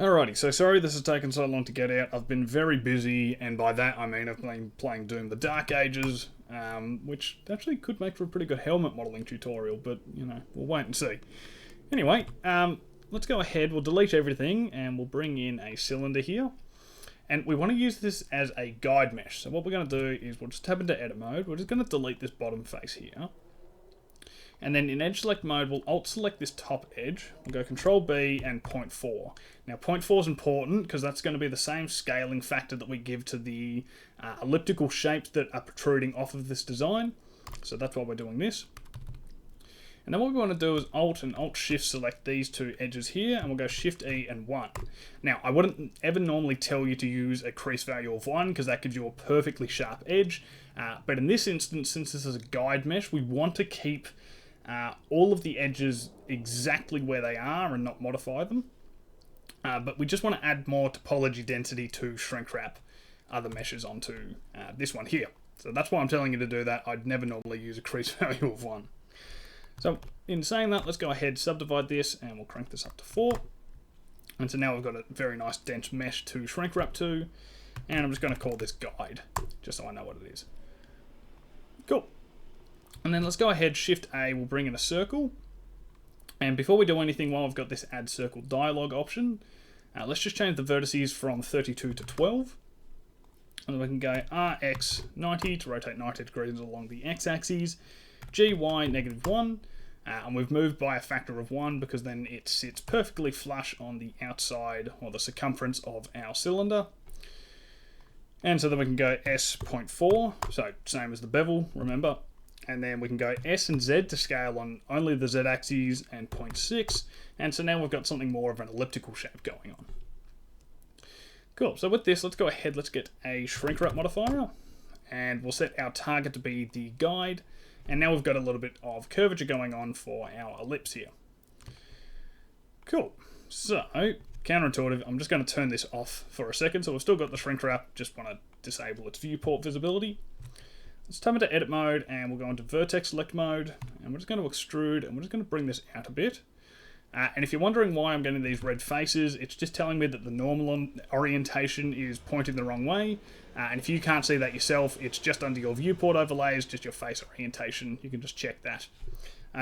Alrighty, so sorry this has taken so long to get out. I've been very busy, and by that I mean I've been playing Doom the Dark Ages, which actually could make for a pretty good helmet modelling tutorial, but, you know, we'll wait and see. Anyway, let's go ahead, we'll delete everything, and we'll bring in a cylinder here. And we want to use this as a guide mesh. So what we're going to do is we'll just tab into edit mode, we're just going to delete this bottom face here. And then in edge select mode, we'll alt select this top edge. We'll go Control B and 0.4. Now 0.4 is important because that's going to be the same scaling factor that we give to the elliptical shapes that are protruding off of this design. So that's why we're doing this. And then what we want to do is Alt and Alt Shift select these two edges here, and we'll go Shift E and 1. Now, I wouldn't ever normally tell you to use a crease value of 1 because that gives you a perfectly sharp edge. But in this instance, since this is a guide mesh, we want to keep all of the edges exactly where they are and not modify them. But we just want to add more topology density to shrink wrap other meshes onto this one here. So that's why I'm telling you to do that. I'd never normally use a crease value of 1. So in saying that, let's go ahead, subdivide this, and we'll crank this up to 4. And so now we've got a very nice dense mesh to shrink wrap to. And I'm just going to call this guide, just so I know what it is. Cool. And then let's go ahead, Shift A, we'll bring in a circle. And before we do anything, while I've got this add circle dialog option, let's just change the vertices from 32 to 12. And then we can go RX 90 to rotate 90 degrees along the x-axis, GY -1, and we've moved by a factor of 1 because then it sits perfectly flush on the outside or the circumference of our cylinder. And so then we can go S.4, so same as the bevel, remember. And then we can go S and Z to scale on only the Z axes and 0.6. And so now we've got something more of an elliptical shape going on. Cool, so with this, let's go ahead, let's get a shrink wrap modifier. And we'll set our target to be the guide. And now we've got a little bit of curvature going on for our ellipse here. Cool, so counterintuitive, I'm just going to turn this off for a second. So we've still got the shrink wrap, just want to disable its viewport visibility. Let's tab into edit mode, and we'll go into vertex select mode, and we're just going to extrude, and we're just going to bring this out a bit. And if you're wondering why I'm getting these red faces, it's just telling me that the normal orientation is pointing the wrong way. And if you can't see that yourself, it's just under your viewport overlays, just your face orientation. You can just check that.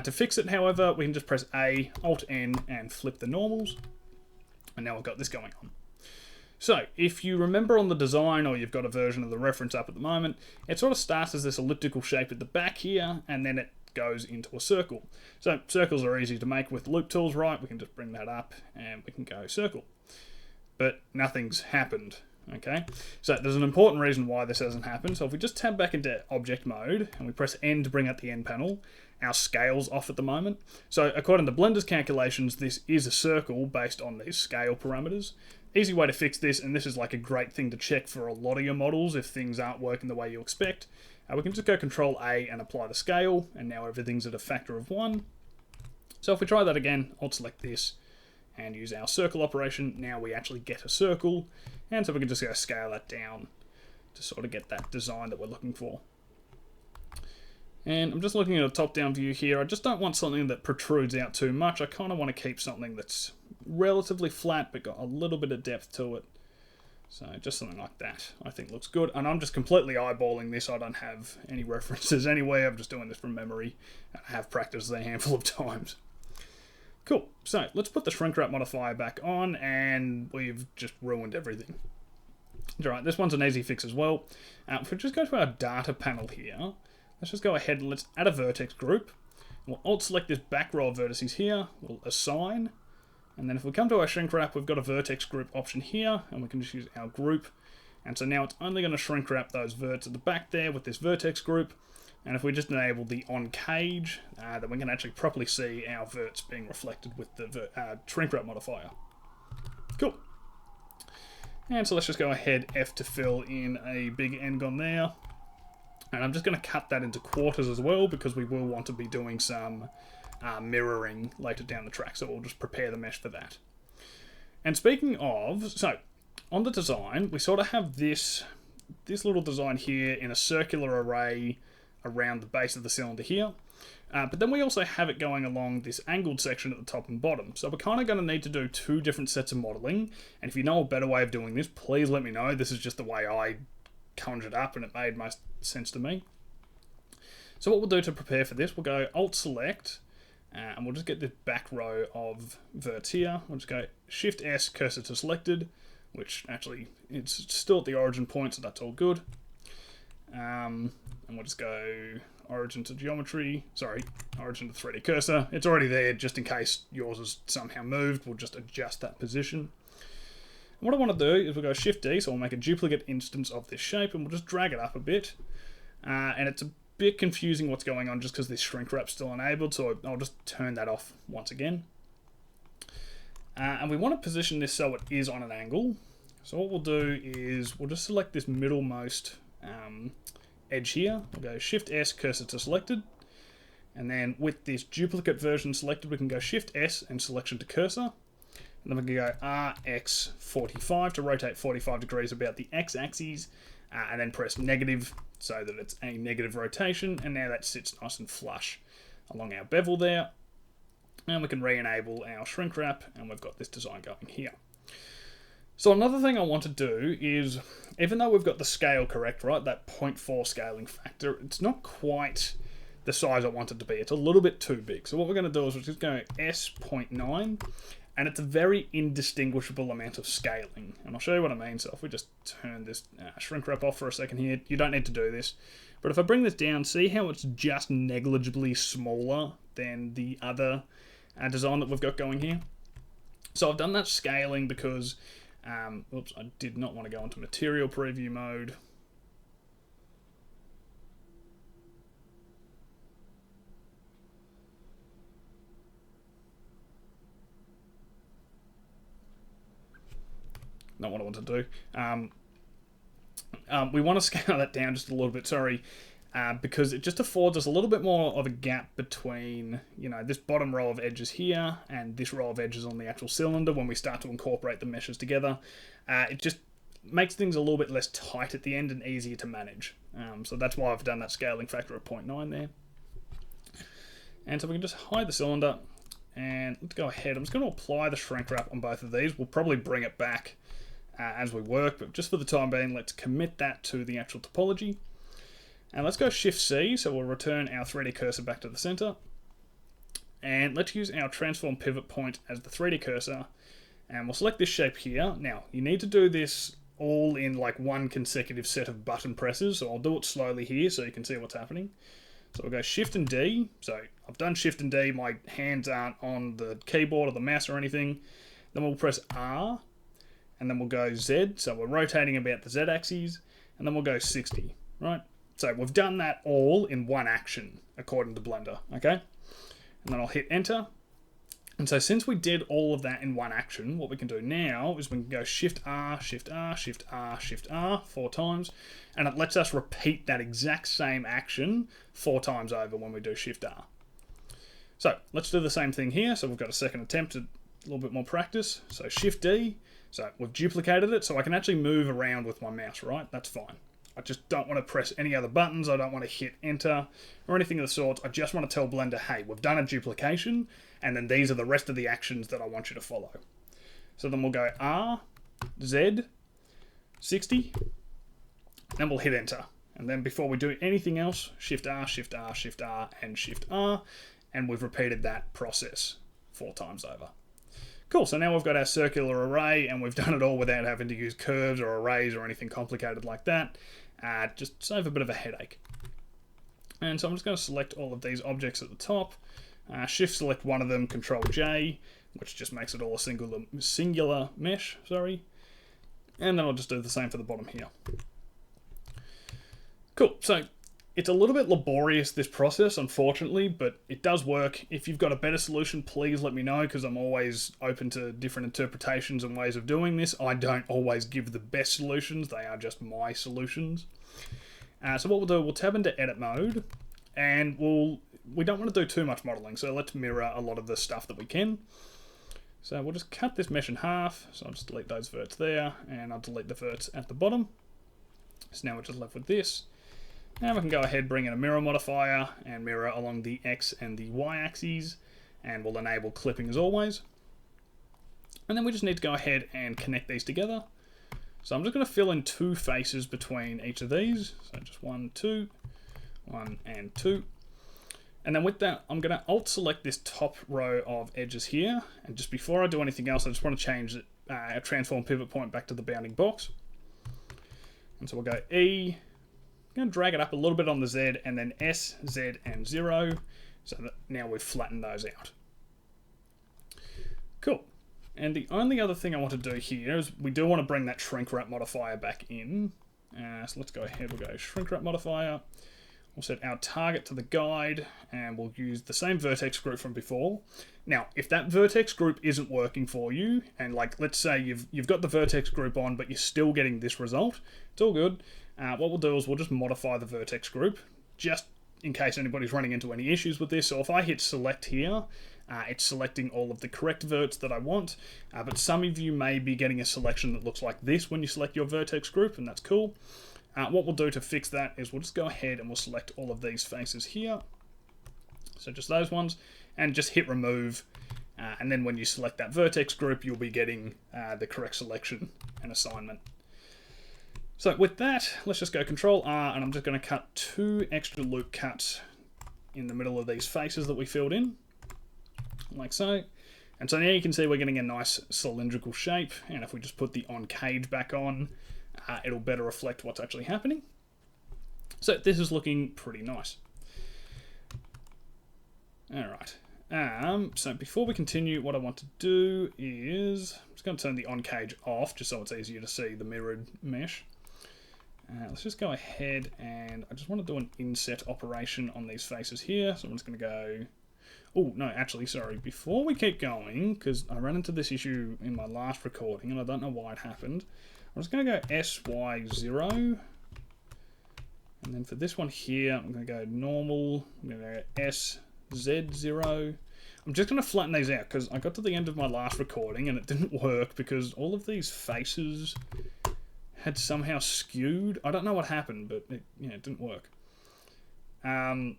To fix it, however, we can just press A, Alt N, and flip the normals. And now we've got this going on. So, if you remember on the design, or you've got a version of the reference up at the moment, it sort of starts as this elliptical shape at the back here, and then it goes into a circle. So, circles are easy to make with loop tools, right? We can just bring that up, and we can go circle. But nothing's happened, okay? So, there's an important reason why this hasn't happened. So, if we just tab back into object mode, and we press N to bring up the end panel, our scale's off at the moment. So, according to Blender's calculations, this is a circle based on these scale parameters. Easy way to fix this, and this is like a great thing to check for a lot of your models if things aren't working the way you expect. We can just go Control A and apply the scale, and now everything's at a factor of 1. So if we try that again, Alt select this and use our circle operation, now we actually get a circle, and so we can just go scale that down to sort of get that design that we're looking for. And I'm just looking at a top-down view here. I just don't want something that protrudes out too much. I kind of want to keep something that's relatively flat but got a little bit of depth to it. So just something like that I think looks good. And I'm just completely eyeballing this. I don't have any references anyway. I'm just doing this from memory. I have practiced a handful of times. Cool. So let's put the shrink wrap modifier back on, and we've just ruined everything. Alright, this one's an easy fix as well. If we just go to our data panel here, let's just go ahead and let's add a vertex group. We'll alt select this back row of vertices here. We'll assign. And then if we come to our shrink wrap, we've got a vertex group option here, and we can just use our group. And so now it's only going to shrink wrap those verts at the back there with this vertex group. And if we just enable the on cage, then we can actually properly see our verts being reflected with the shrink wrap modifier. Cool. And so let's just go ahead, F to fill in a big n-gon there. And I'm just going to cut that into quarters as well, because we will want to be doing some mirroring later down the track, so we'll just prepare the mesh for that. And speaking of, so on the design, we sort of have this little design here in a circular array around the base of the cylinder here. But then we also have it going along this angled section at the top and bottom. So we're kind of going to need to do 2 different sets of modelling. And if you know a better way of doing this, please let me know. This is just the way I conjured up and it made most sense to me. So what we'll do to prepare for this, we'll go Alt-Select, and we'll just get this back row of verts here. We'll just go Shift-S, cursor to selected, which actually, it's still at the origin point, so that's all good. And we'll just go origin to geometry, origin to 3D cursor. It's already there, just in case yours is somehow moved, we'll just adjust that position. And what I want to do is we'll go Shift-D, so we'll make a duplicate instance of this shape, and we'll just drag it up a bit. And it's a bit confusing what's going on just because this shrink wrap's still enabled, so I'll just turn that off once again. And we want to position this so it is on an angle. So what we'll do is we'll just select this middlemost edge here. We'll go Shift-S, cursor to selected. And then with this duplicate version selected, we can go Shift-S and selection to cursor. And then we can go RX45 to rotate 45 degrees about the X-axis. And then press negative so that it's a negative rotation. And now that sits nice and flush along our bevel there. And we can re-enable our shrink wrap, and we've got this design going here. So another thing I want to do is, even though we've got the scale correct, right, that 0.4 scaling factor, it's not quite the size I want it to be. It's a little bit too big. So what we're going to do is we're just going S.9, and it's a very indistinguishable amount of scaling. And I'll show you what I mean. So if we just turn this shrink wrap off for a second here, you don't need to do this. But if I bring this down, see how it's just negligibly smaller than the other design that we've got going here? So I've done that scaling because, oops, I did not want to go into material preview mode. Not what I want to do. We want to scale that down just a little bit, because it just affords us a little bit more of a gap between, you know, this bottom row of edges here and this row of edges on the actual cylinder when we start to incorporate the meshes together. It just makes things a little bit less tight at the end and easier to manage. So that's why I've done that scaling factor of 0.9 there. And so we can just hide the cylinder, and let's go ahead. I'm just going to apply the shrink wrap on both of these. We'll probably bring it back as we work, but just for the time being, let's commit that to the actual topology. And let's go Shift-C, so we'll return our 3D cursor back to the center. And let's use our transform pivot point as the 3D cursor, and we'll select this shape here. Now, you need to do this all in like one consecutive set of button presses, so I'll do it slowly here so you can see what's happening. So we'll go Shift and D. So I've done Shift and D, my hands aren't on the keyboard or the mouse or anything. Then we'll press R, and then we'll go Z, so we're rotating about the Z axis, and then we'll go 60, right? So we've done that all in one action, according to Blender, okay? And then I'll hit enter. And so since we did all of that in one action, what we can do now is we can go Shift R, Shift R, Shift R, Shift R 4 times, and it lets us repeat that exact same action 4 times over when we do Shift R. So let's do the same thing here. So we've got a second attempt at a little bit more practice. So Shift D. So we've duplicated it, so I can actually move around with my mouse, right? That's fine. I just don't want to press any other buttons. I don't want to hit enter or anything of the sort. I just want to tell Blender, hey, we've done a duplication, and then these are the rest of the actions that I want you to follow. So then we'll go R, Z, 60, and we'll hit enter. And then before we do anything else, Shift R, Shift R, Shift R, and Shift R, and we've repeated that process 4 times over. Cool, so now we've got our circular array, and we've done it all without having to use curves or arrays or anything complicated like that. Just save a bit of a headache. And so I'm just going to select all of these objects at the top, shift select one of them, Control J, which just makes it all a singular mesh, and then I'll just do the same for the bottom here. Cool, so it's a little bit laborious, this process, unfortunately, but it does work. If you've got a better solution, please let me know, because I'm always open to different interpretations and ways of doing this. I don't always give the best solutions, they are just my solutions. So what we'll do, we'll tab into edit mode, and we don't want to do too much modeling, so let's mirror a lot of the stuff that we can. So we'll just cut this mesh in half, so I'll just delete those verts there, and I'll delete the verts at the bottom. So now we're just left with this. Now we can go ahead, bring in a mirror modifier and mirror along the X and the Y axes, and we'll enable clipping as always. And then we just need to go ahead and connect these together. So I'm just going to fill in 2 faces between each of these. So just 1, 2, 1 and 2. And then with that, I'm going to alt select this top row of edges here. And just before I do anything else, I just want to change our transform pivot point back to the bounding box. And so we'll go E. I'm going to drag it up a little bit on the Z, and then S, Z, and 0. So that now we've flattened those out. Cool. And the only other thing I want to do here is we do want to bring that shrink wrap modifier back in. So let's go ahead, we'll go shrink wrap modifier. We'll set our target to the guide, and we'll use the same vertex group from before. Now, if that vertex group isn't working for you, and like let's say you've got the vertex group on, but you're still getting this result, it's all good. What we'll do is we'll just modify the vertex group, just in case anybody's running into any issues with this. So if I hit select here, it's selecting all of the correct verts that I want, but some of you may be getting a selection that looks like this when you select your vertex group, and that's cool. What we'll do to fix that is we'll just go ahead and we'll select all of these faces here. So just those ones, and just hit remove. And then when you select that vertex group, you'll be getting the correct selection and assignment. So with that, let's just go Control R, and I'm just going to cut 2 extra loop cuts in the middle of these faces that we filled in, like so. And so now you can see we're getting a nice cylindrical shape, and if we just put the on cage back on, it'll better reflect what's actually happening. So this is looking pretty nice. Alright, so before we continue, what I want to do is, I'm just going to turn the on cage off, just so it's easier to see the mirrored mesh. Let's just go ahead, and I just want to do an inset operation on these faces here. So I'm just going to go... Oh, no, actually, sorry. Before we keep going, because I ran into this issue in my last recording, and I don't know why it happened. I'm just going to go SY0. And then for this one here, I'm going to go normal. I'm going to go SZ0. I'm just going to flatten these out, because I got to the end of my last recording, and it didn't work, because all of these faces had somehow skewed. I don't know what happened, but it didn't work. And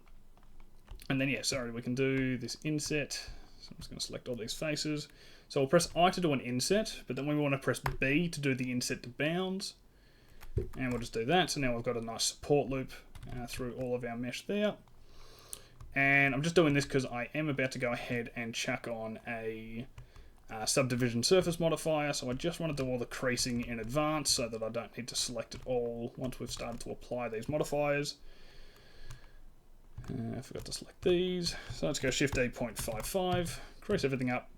then, yeah, sorry, we can do this inset. So I'm just going to select all these faces. So we'll press I to do an inset, but then we want to press B to do the inset to bounds. And we'll just do that. So now we've got a nice support loop through all of our mesh there. And I'm just doing this because I am about to go ahead and chuck on a subdivision surface modifier. So I just want to do all the creasing in advance so that I don't need to select it all once we've started to apply these modifiers. I forgot to select these. So let's go Shift A 0.55, crease everything up,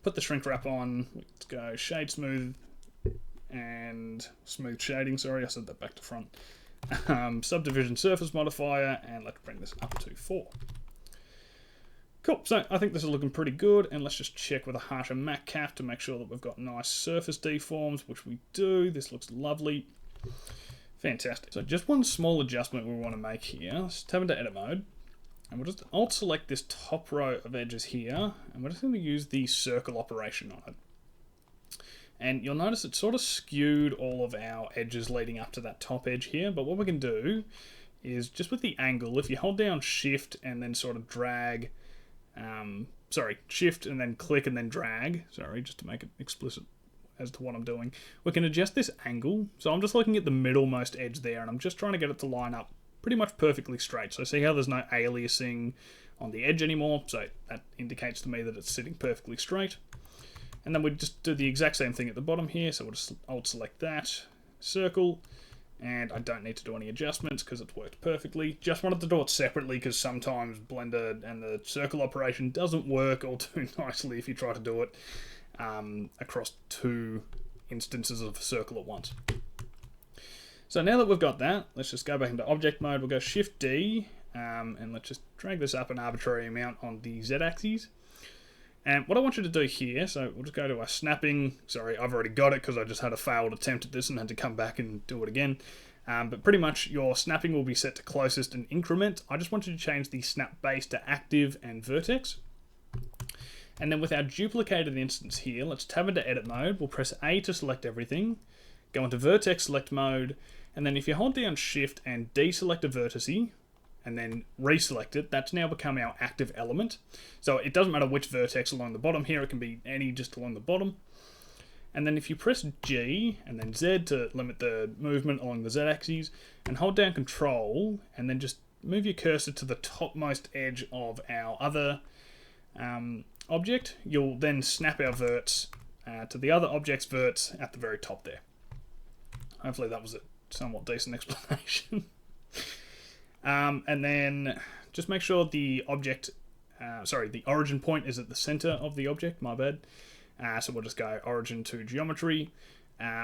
put the shrink wrap on, let's go shade smooth and smooth shading, sorry, I said that back to front. Subdivision surface modifier, and let's bring this up to 4. Cool, so I think this is looking pretty good, and let's just check with a harsher matte cap to make sure that we've got nice surface deforms, which we do. This looks lovely. Fantastic. So just one small adjustment we want to make here. Let's tab into edit mode, and we'll just alt select this top row of edges here, and we're just going to use the circle operation on it. And you'll notice it sort of skewed all of our edges leading up to that top edge here, but what we can do is just with the angle, if you hold down Shift and then sort of drag, Shift and then click and then drag, just to make it explicit as to what I'm doing, we can adjust this angle. So I'm just looking at the middlemost edge there, and I'm just trying to get it to line up pretty much perfectly straight. So see how there's no aliasing on the edge anymore, so that indicates to me that it's sitting perfectly straight. And then we just do the exact same thing at the bottom here, so we'll just alt select that, circle, and I don't need to do any adjustments because it's worked perfectly. Just wanted to do it separately because sometimes Blender and the circle operation doesn't work all too nicely if you try to do it across 2 instances of a circle at once. So now that we've got that, let's just go back into object mode. We'll go Shift D, and let's just drag this up an arbitrary amount on the Z axis. And what I want you to do here, so we'll just go to our snapping. Sorry, I've already got it because I just had a failed attempt at this and had to come back and do it again. But pretty much your snapping will be set to closest and increment. I just want you to change the snap base to active and vertex. And then with our duplicated instance here, let's tab into edit mode. We'll press A to select everything. go into vertex select mode, and then if you hold down shift and deselect a vertice, and then reselect it, that's now become our active element. So it doesn't matter which vertex along the bottom here, it can be any just along the bottom. And then if you press G and then Z to limit the movement along the Z axis, and hold down Control, and then just move your cursor to the topmost edge of our other object, you'll then snap our verts to the other object's verts at the very top there. Hopefully that was a somewhat decent explanation. And then just make sure the object, the origin point is at the center of the object, my bad. So we'll just go origin to geometry,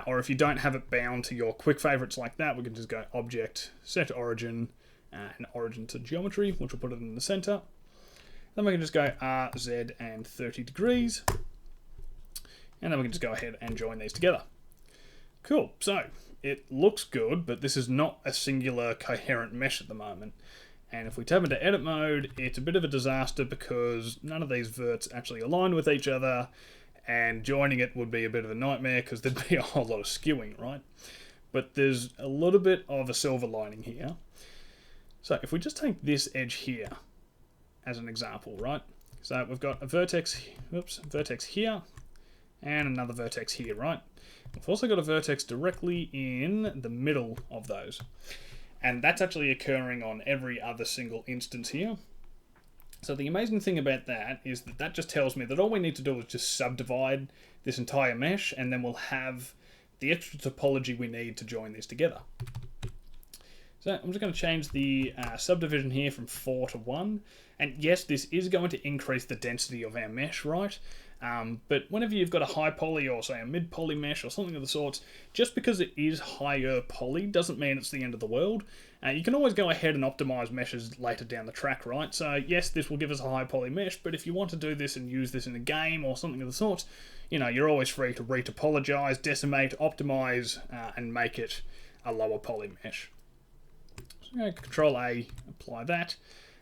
or if you don't have it bound to your quick favorites like that, we can just go object, set origin, and origin to geometry, which will put it in the center. Then we can just go R, Z, and 30 degrees. And then we can just go ahead and join these together. Cool, so it looks good, but this is not a singular coherent mesh at the moment. And if we tap into edit mode, it's a bit of a disaster because none of these verts actually align with each other, and joining it would be a bit of a nightmare because there'd be a whole lot of skewing, right? But there's a little bit of a silver lining here. So if we just take this edge here as an example, right? So we've got a vertex here, and another vertex here, right? We've also got a vertex directly in the middle of those. And that's actually occurring on every other single instance here. So the amazing thing about that is that that just tells me that all we need to do is just subdivide this entire mesh, and then we'll have the extra topology we need to join these together. So I'm just going to change the subdivision here from 4 to 1. And yes, this is going to increase the density of our mesh, right? But whenever you've got a high poly or say a mid poly mesh or something of the sorts, just because it is higher poly doesn't mean it's the end of the world. You can always go ahead and optimize meshes later down the track, right? So yes, this will give us a high poly mesh, but if you want to do this and use this in a game or something of the sorts, you know, you're always free to retopologize, decimate, optimize, and make it a lower poly mesh. So Control A, apply that,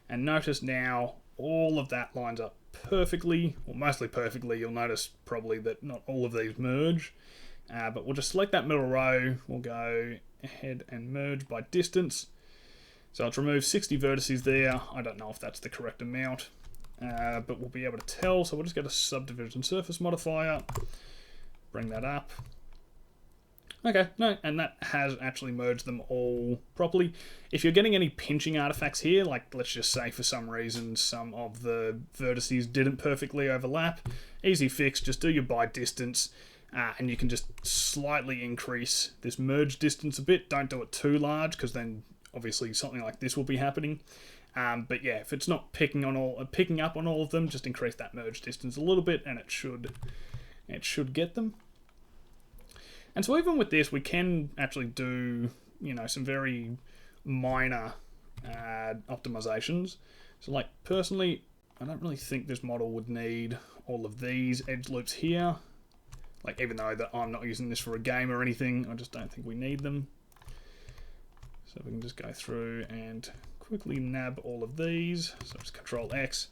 and notice now all of that lines up perfectly, or mostly perfectly. You'll notice probably that not all of these merge, but we'll just select that middle row. We'll go ahead and merge by distance. So it's removed 60 vertices there. I don't know if that's the correct amount, but we'll be able to tell. So we'll just get a subdivision surface modifier, bring that up. Okay, no, and that has actually merged them all properly. If you're getting any pinching artifacts here, like let's just say for some reason some of the vertices didn't perfectly overlap, easy fix, just do your by distance, and you can just slightly increase this merge distance a bit. Don't do it too large because then obviously something like this will be happening. But yeah, if it's not picking up on all of them, just increase that merge distance a little bit, and it should get them. And so even with this, we can actually do, you know, some very minor optimizations. So like personally, I don't really think this model would need all of these edge loops here. Like even though that I'm not using this for a game or anything, I just don't think we need them. So we can just go through and quickly nab all of these. So just Control X.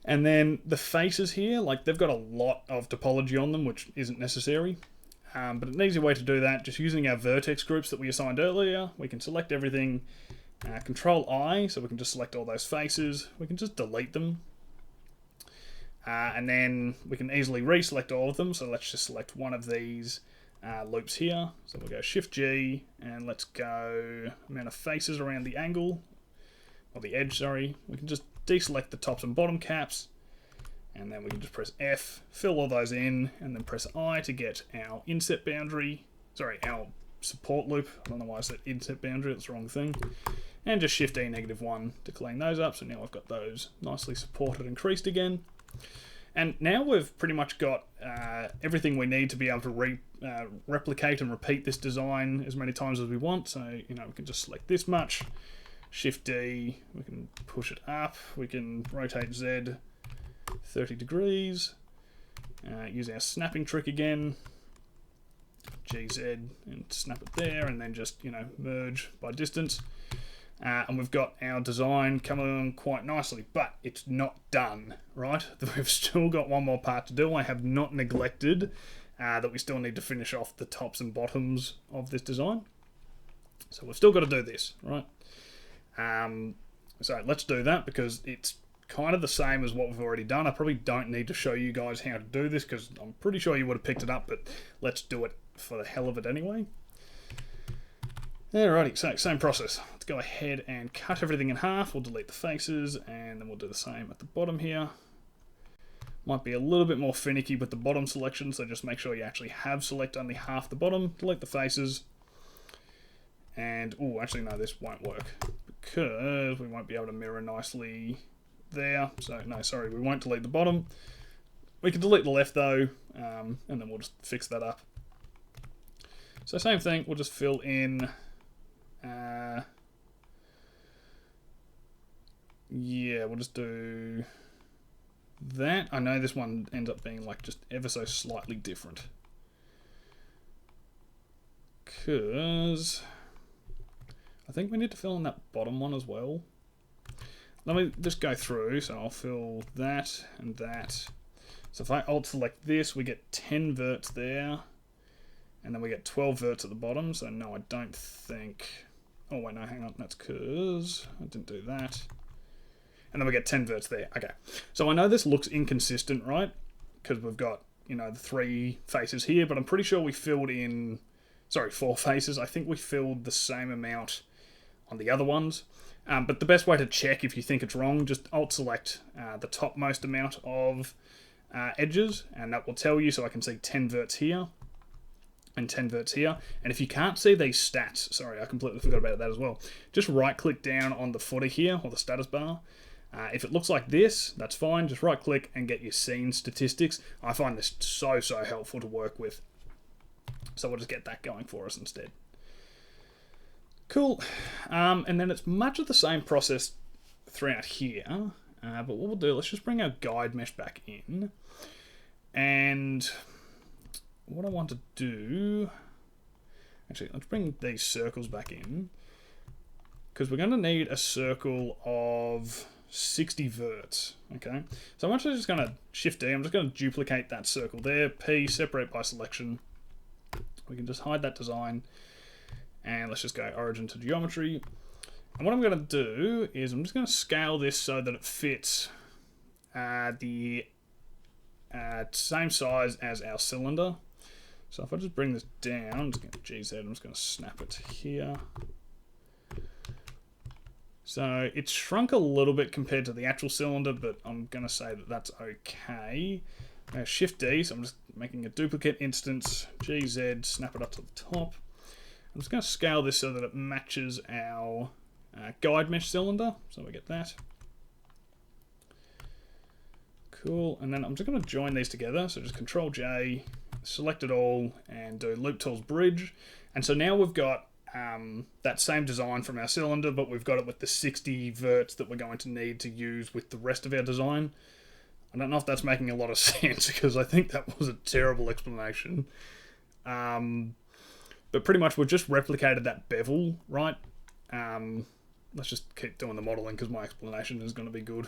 And then the faces here, like they've got a lot of topology on them, which isn't necessary. But an easy way to do that, just using our vertex groups that we assigned earlier, we can select everything, Control I, so we can just select all those faces, we can just delete them, and then we can easily reselect all of them, so let's just select one of these loops here, so we'll go Shift G, and let's go amount of faces around the angle, or the edge, sorry, we can just deselect the tops and bottom caps, and then we can just press F, fill all those in, and then press I to get our inset boundary, our support loop. I don't know why I said inset boundary, that's the wrong thing. And just Shift E -1 to clean those up, so now I've got those nicely supported and creased again. And now we've pretty much got everything we need to be able to replicate and repeat this design as many times as we want. So, you know, we can just select this much, Shift D, we can push it up, we can rotate Z 30 degrees, use our snapping trick again, GZ, and snap it there, and then just, you know, merge by distance. And we've got our design coming along quite nicely, but it's not done, right? We've still got one more part to do. I have not neglected that we still need to finish off the tops and bottoms of this design. So we've still got to do this, right? So let's do that because it's kind of the same as what we've already done. I probably don't need to show you guys how to do this because I'm pretty sure you would have picked it up, but let's do it for the hell of it anyway. Alrighty, so same process. Let's go ahead and cut everything in half. We'll delete the faces and then we'll do the same at the bottom here. Might be a little bit more finicky with the bottom selection, so just make sure you actually have select only half the bottom, delete the faces. And, oh, actually no, this won't work because we won't be able to mirror nicely there. So, no, sorry, we won't delete the bottom. We can delete the left though, and then we'll just fix that up. So same thing, we'll just fill in, yeah, we'll just do that. I know this one ends up being like just ever so slightly different. Because I think we need to fill in that bottom one as well. Let me just go through, so I'll fill that and that. So if I alt select this, we get 10 verts there. And then we get 12 verts at the bottom, so no, I don't think... Oh, wait, no, hang on, that's because I didn't do that. And then we get 10 verts there. Okay, so I know this looks inconsistent, right? Because we've got, you know, the 3 faces here, but I'm pretty sure we filled in... Sorry, 4 faces. I think we filled the same amount on the other ones. But the best way to check if you think it's wrong, just alt-select the topmost amount of edges, and that will tell you, so I can see 10 verts here. And 10 verts here. And if you can't see these stats, sorry, I completely forgot about that as well. Just right click down on the footer here, or the status bar. If it looks like this, that's fine. Just right click and get your scene statistics. I find this so helpful to work with. So we'll just get that going for us instead. Cool. And then it's much of the same process throughout here. But what we'll do, let's just bring our guide mesh back in. And what I want to do... Actually, let's bring these circles back in. Because we're going to need a circle of 60 verts. Okay? So I'm actually just going to Shift D. I'm just going to duplicate that circle there. P, separate by selection. We can just hide that design. And let's just go origin to geometry. And what I'm going to do is I'm just going to scale this so that it fits the same size as our cylinder. So if I just bring this down, I'm just going to GZ, I'm just going to snap it here. So it's shrunk a little bit compared to the actual cylinder, but I'm going to say that that's okay. Shift D, so I'm just making a duplicate instance, GZ, snap it up to the top. I'm just going to scale this so that it matches our guide mesh cylinder, so we get that. Cool, and then I'm just going to join these together, so just Control J, select it all, and do Loop Tools Bridge. And so now we've got that same design from our cylinder, but we've got it with the 60 verts that we're going to need to use with the rest of our design. I don't know if that's making a lot of sense, because I think that was a terrible explanation. But pretty much we've just replicated that bevel, right? Let's just keep doing the modeling, because my explanation is going to be good.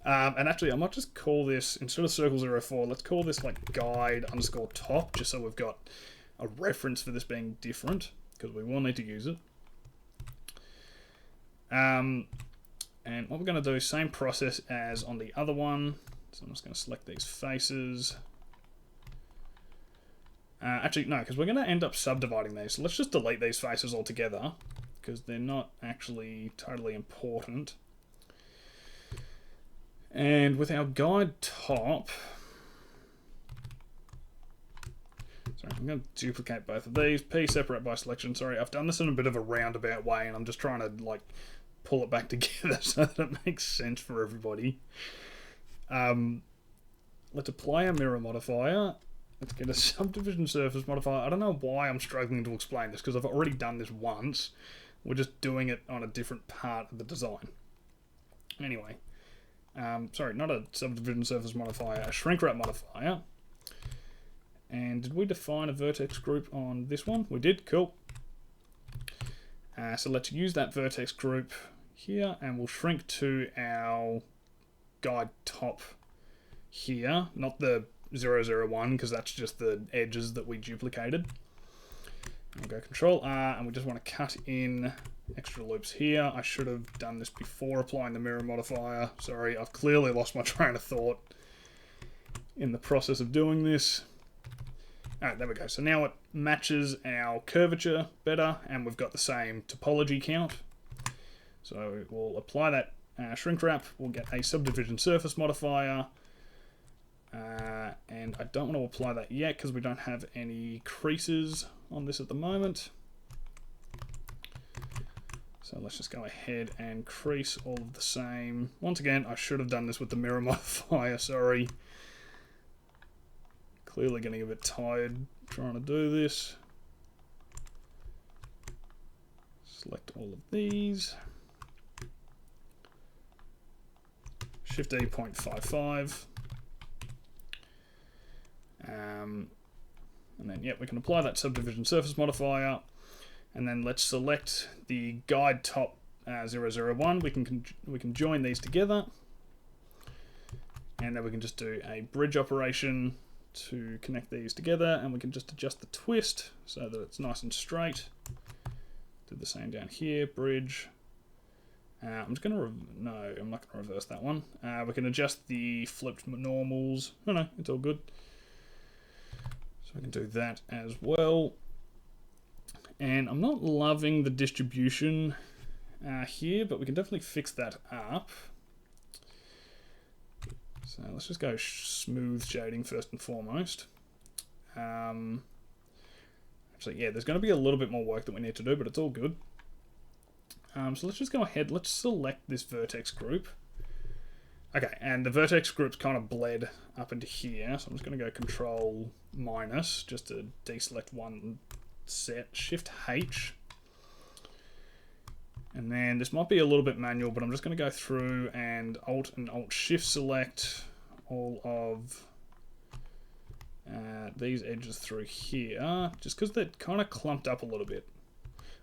And actually, I might just call this, instead of circle 04, let's call this like guide underscore top, just so we've got a reference for this being different, because we will need to use it. And what we're going to do, same process as on the other one. So I'm just going to select these faces. Actually, no, because we're going to end up subdividing these. So let's just delete these faces altogether, because they're not actually totally important. And with our guide top, sorry, I'm going to duplicate both of these. P, separate by selection. Sorry, I've done this in a bit of a roundabout way, and I'm just trying to like pull it back together so that it makes sense for everybody. Let's apply a mirror modifier. Let's get a subdivision surface modifier. I don't know why I'm struggling to explain this, because I've already done this once. We're just doing it on a different part of the design. Anyway. Sorry, not a subdivision surface modifier, a shrink wrap modifier. And did we define a vertex group on this one? We did, cool. So let's use that vertex group here, and we'll shrink to our guide top here, not the 001 because that's just the edges that we duplicated. We'll go Control R, and we just want to cut in extra loops here. I should have done this before applying the mirror modifier. Sorry, I've clearly lost my train of thought in the process of doing this. Alright, there we go. So now it matches our curvature better, and we've got the same topology count. So we'll apply that shrink wrap. We'll get a subdivision surface modifier. And I don't want to apply that yet because we don't have any creases on this at the moment. So let's just go ahead and crease all of the same. Once again, I should have done this with the mirror modifier, sorry. Clearly getting a bit tired trying to do this. Select all of these. Shift E 0.55. And then, we can apply that subdivision surface modifier. And then let's select the guide top 001. We can join these together. And then we can just do a bridge operation to connect these together. And we can just adjust the twist so that it's nice and straight. Do the same down here, bridge. I'm just going to, no, I'm not going to reverse that one. We can adjust the flipped normals. No, it's all good. So we can do that as well. And I'm not loving the distribution here, but we can definitely fix that up. So let's just go smooth shading first and foremost. Actually, yeah, there's going to be a little bit more work that we need to do, but it's all good. So let's just go ahead, let's select this vertex group. Okay, and the vertex group's kind of bled up into here, so I'm just going to go Control minus just to deselect one set, Shift H. And then this might be a little bit manual, but I'm just going to go through and Alt Shift select all of these edges through here, just because they're kind of clumped up a little bit.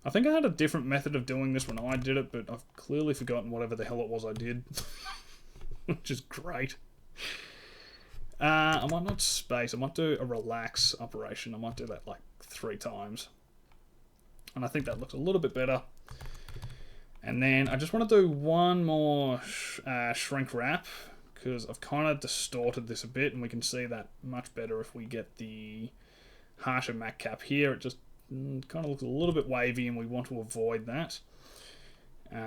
I think I had a different method of doing this when I did it, but I've clearly forgotten whatever the hell it was I did. Which is great. I might not space, I might do a relax operation. I might do that like 3 times. And I think that looks a little bit better. And then I just want to do one more shrink wrap, because I've kind of distorted this a bit, and we can see that much better if we get the harsher matte cap here. It just kind of looks a little bit wavy, and we want to avoid that.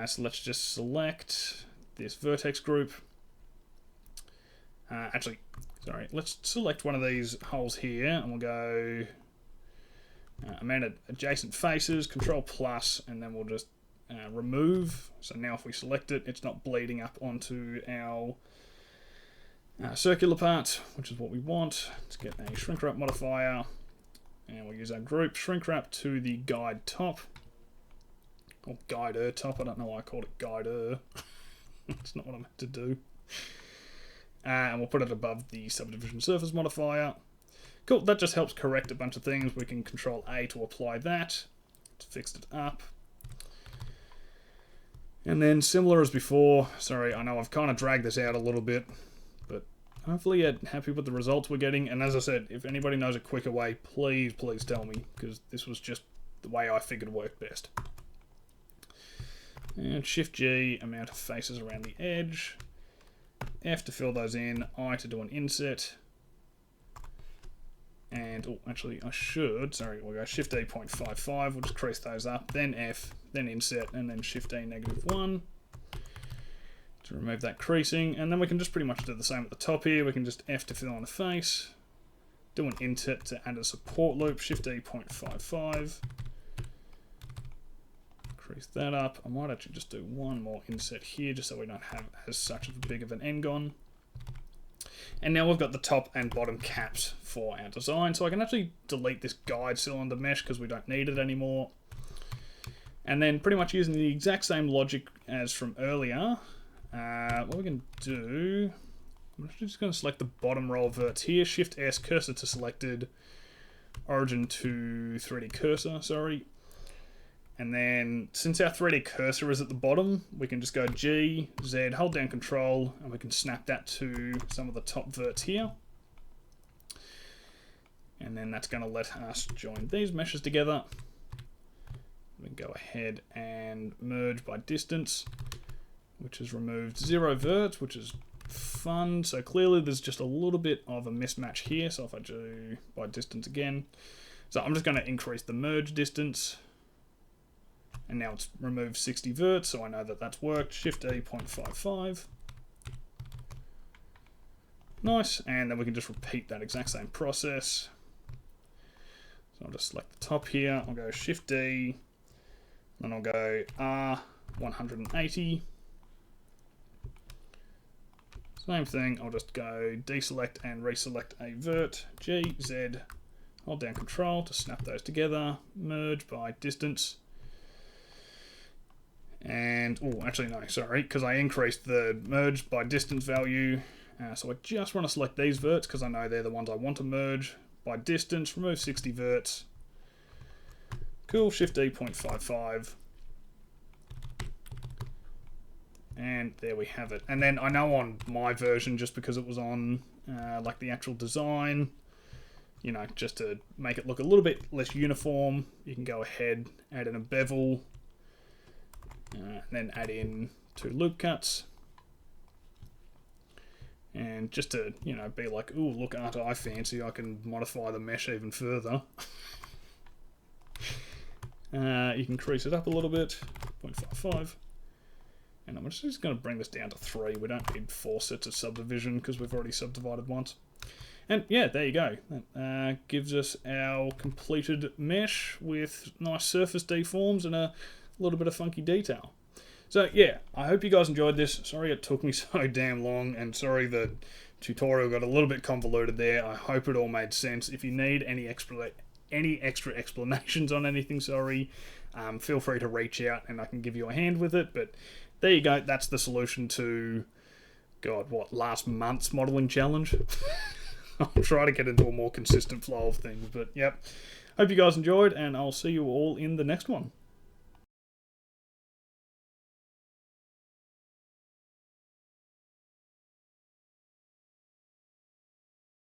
So let's just select this vertex group. Actually, sorry, let's select one of these holes here, and we'll go amount of adjacent faces, Control plus, and then we'll just remove. So now if we select it, it's not bleeding up onto our circular part, which is what we want. Let's get a shrink wrap modifier, and we'll use our group shrink wrap to the guide top, or guider top. I don't know why I called it guider. It's not what I meant to do. And we'll put it above the subdivision surface modifier. Cool, that just helps correct a bunch of things. We can Control A to apply that. It's fixed it up. And then similar as before, sorry, I know I've kind of dragged this out a little bit, but hopefully you're happy with the results we're getting. And as I said, if anybody knows a quicker way, please tell me, because this was just the way I figured worked best. And Shift G, amount of faces around the edge. F to fill those in, I to do an inset. And, oh, actually, I should, sorry, we'll go Shift A 0.55, we'll just crease those up, then F, then inset, and then Shift A -1 to remove that creasing. And then we can just pretty much do the same at the top here. We can just F to fill in a face, do an inset to add a support loop, Shift A 0.55. Crease that up. I might actually just do one more inset here just so we don't have as such a big of an n-gon. And now we've got the top and bottom caps for our design. So I can actually delete this guide cylinder mesh because we don't need it anymore. And then pretty much using the exact same logic as from earlier, what we can do, I'm actually just going to select the bottom row of verts here, Shift S, cursor to selected, origin to 3D cursor, sorry. And then, since our 3D cursor is at the bottom, we can just go G, Z, hold down Control, and we can snap that to some of the top verts here. And then that's going to let us join these meshes together. We can go ahead and merge by distance, which has removed 0 verts, which is fun. So clearly there's just a little bit of a mismatch here. So if I do by distance again, so I'm just going to increase the merge distance. And now it's removed 60 verts, so I know that that's worked. Shift E 0.55. Nice, and then we can just repeat that exact same process. So I'll just select the top here, I'll go Shift D, then I'll go R 180. Same thing, I'll just go deselect and reselect a vert, G, Z, hold down Control to snap those together, merge by distance. And, oh, actually no, sorry, because I increased the merge by distance value. So I just want to select these verts because I know they're the ones I want to merge by distance. Remove 60 verts. Cool, Shift D 0.55. And there we have it. And then I know on my version, just because it was on like the actual design, you know, just to make it look a little bit less uniform, you can go ahead, add in a bevel, and then add in 2 loop cuts. And just to, you know, be like, ooh, look, aren't I fancy? I can modify the mesh even further. You can crease it up a little bit, 0.55. And I'm just going to bring this down to 3. We don't need 4 sets of subdivision because we've already subdivided once. And yeah, there you go. That gives us our completed mesh with nice surface deforms and a little bit of funky detail. So yeah, I hope you guys enjoyed this. Sorry it took me so damn long, and sorry the tutorial got a little bit convoluted there. I hope it all made sense. If you need any extra explanations on anything, feel free to reach out and I can give you a hand with it. But there you go, that's the solution to, God, what, last month's modelling challenge? I'll try to get into a more consistent flow of things, but yep. Hope you guys enjoyed, and I'll see you all in the next one.